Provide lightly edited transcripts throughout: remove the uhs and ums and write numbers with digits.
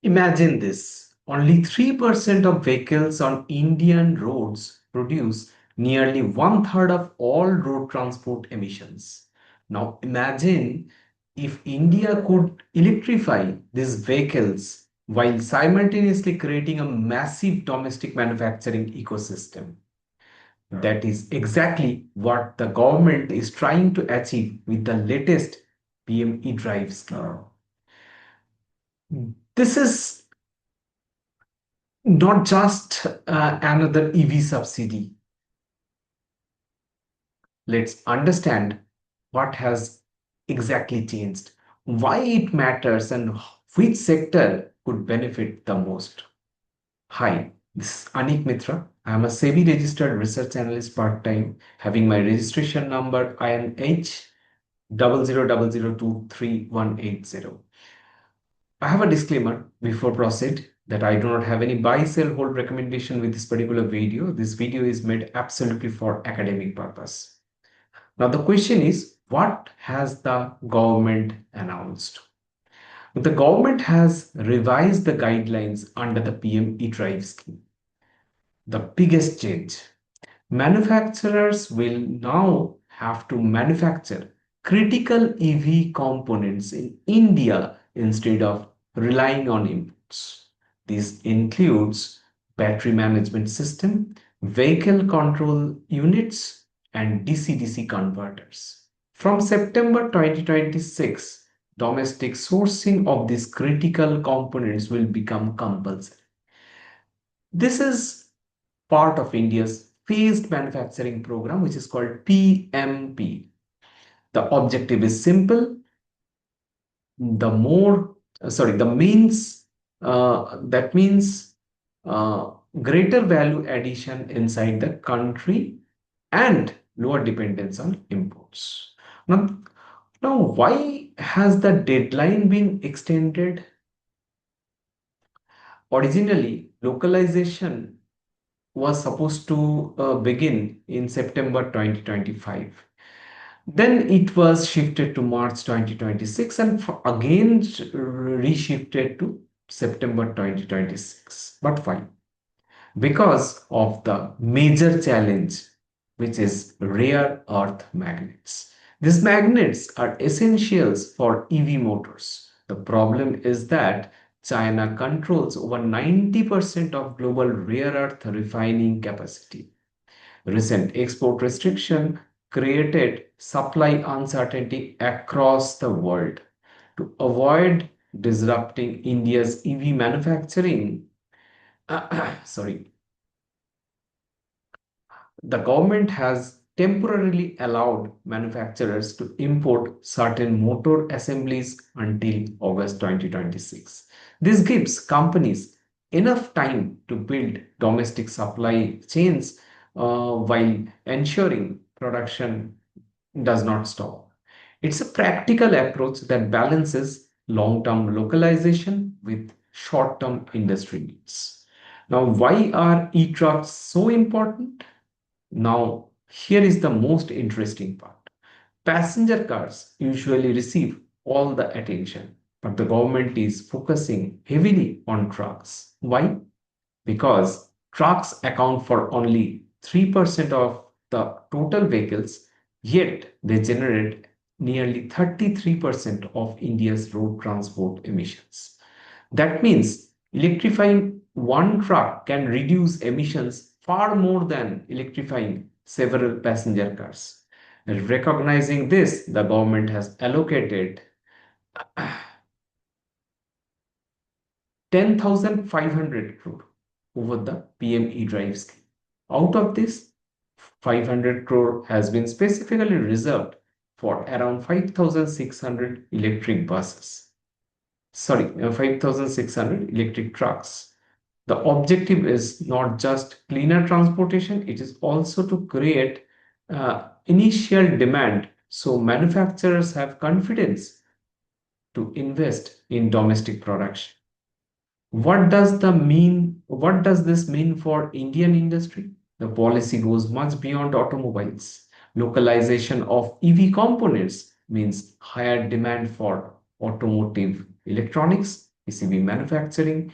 Imagine this, only 3% of vehicles on Indian roads produce nearly one third of all road transport emissions. Now imagine if India could electrify these vehicles while simultaneously creating a massive domestic manufacturing ecosystem. That is exactly what the government is trying to achieve with the latest PM e-drive scheme. This is not just another EV subsidy. Let's understand what has exactly changed, why it matters, and which sector could benefit the most. Hi, this is Anik Mitra. I am a SEBI registered research analyst part time, having my registration number INH 0000238180. I have a disclaimer before proceed that I do not have any buy, sell, hold recommendation with this particular video. This video is made absolutely for academic purpose. Now the question is, what has the government announced? The government has revised the guidelines under the PM e-drive scheme. The biggest change. Manufacturers will now have to manufacture critical EV components in India instead of relying on imports. This includes battery management system, vehicle control units, and DC-DC converters. From September 2026, domestic sourcing of these critical components will become compulsory. This is part of India's phased manufacturing program, which is called PMP. The objective is simple. The more, sorry, the means, that means greater value addition inside the country and lower dependence on imports. Now, why has the deadline been extended? Originally, localization was supposed to begin in September 2025. Then it was shifted to March 2026 and again reshifted to September 2026. But why? Because of the major challenge, which is rare earth magnets. These magnets are essentials for EV motors. The problem is that China controls over 90% of global rare earth refining capacity. Recent export restriction created supply uncertainty across the world. To avoid disrupting India's EV manufacturing, sorry, the government has temporarily allowed manufacturers to import certain motor assemblies until August 2026. This gives companies enough time to build domestic supply chains while ensuring production does not stop. It's a practical approach that balances long term localization with short term industry needs. Now, why are e trucks so important? Now, here is the most interesting part. Passenger cars usually receive all the attention, but the government is focusing heavily on trucks. Why? Because trucks account for only 3% of the total vehicles, yet they generate nearly 33% of India's road transport emissions. That means electrifying one truck can reduce emissions far more than electrifying several passenger cars. Recognizing this, the government has allocated 10,500 crore over the PM e-drive scheme. Out of this, 500 crore has been specifically reserved for around 5,600 electric buses. Sorry, 5,600 electric trucks. The objective is not just cleaner transportation, it is also to create initial demand so manufacturers have confidence to invest in domestic production. What does this mean for Indian industry? The policy goes much beyond automobiles. Localization of EV components means higher demand for automotive electronics, PCB manufacturing,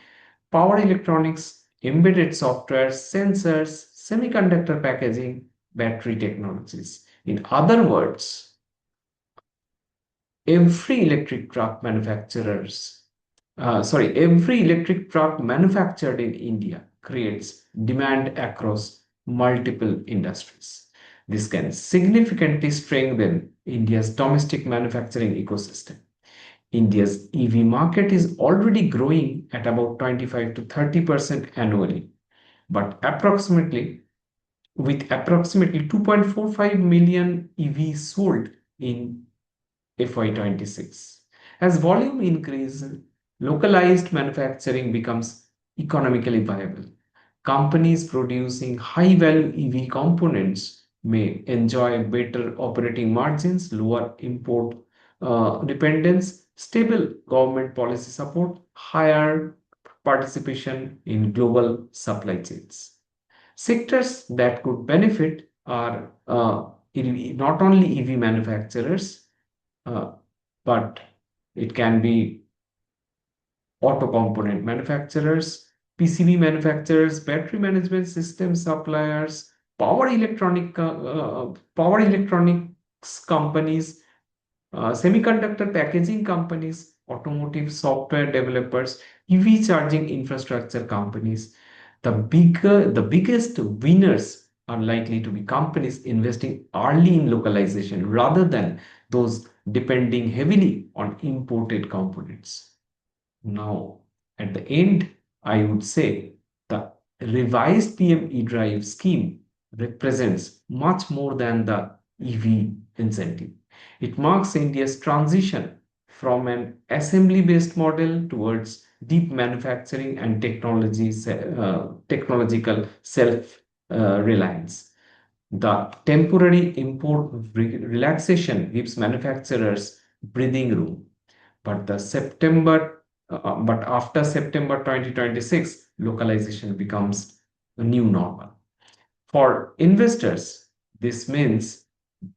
power electronics, embedded software, sensors, semiconductor packaging, battery technologies. In other words, every electric truck manufacturers every electric truck manufactured in India creates demand across multiple industries. This can significantly strengthen India's domestic manufacturing ecosystem. India's EV market is already growing at about 25 to 30% annually, but approximately 2.45 million EVs sold in FY26. As volume increases, localized manufacturing becomes economically viable. Companies producing high value EV components may enjoy better operating margins, lower import dependence, stable government policy support, higher participation in global supply chains. Sectors that could benefit are not only EV manufacturers, uh, but it can be auto component manufacturers, PCB manufacturers, battery management system suppliers, power electronics companies, semiconductor packaging companies, automotive software developers, EV charging infrastructure companies. The biggest winners are likely to be companies investing early in localization rather than those depending heavily on imported components. Now, at the end, I would say the revised PM e-drive scheme represents much more than the EV incentive. It marks India's transition from an assembly-based model towards deep manufacturing and technological self-reliance. The temporary import relaxation gives manufacturers breathing room, but after September 2026, localization becomes a new normal. For investors, this means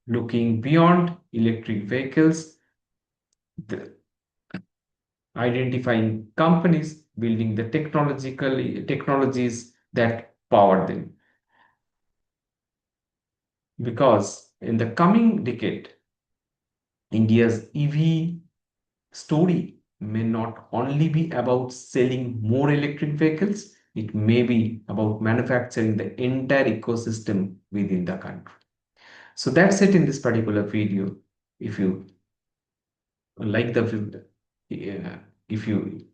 looking beyond electric vehicles, the, identifying companies building the technologies that power them. Because in the coming decade, India's EV story may not only be about selling more electric vehicles, it may be about manufacturing the entire ecosystem within the country. So that's it in this particular video. If you like the video, if you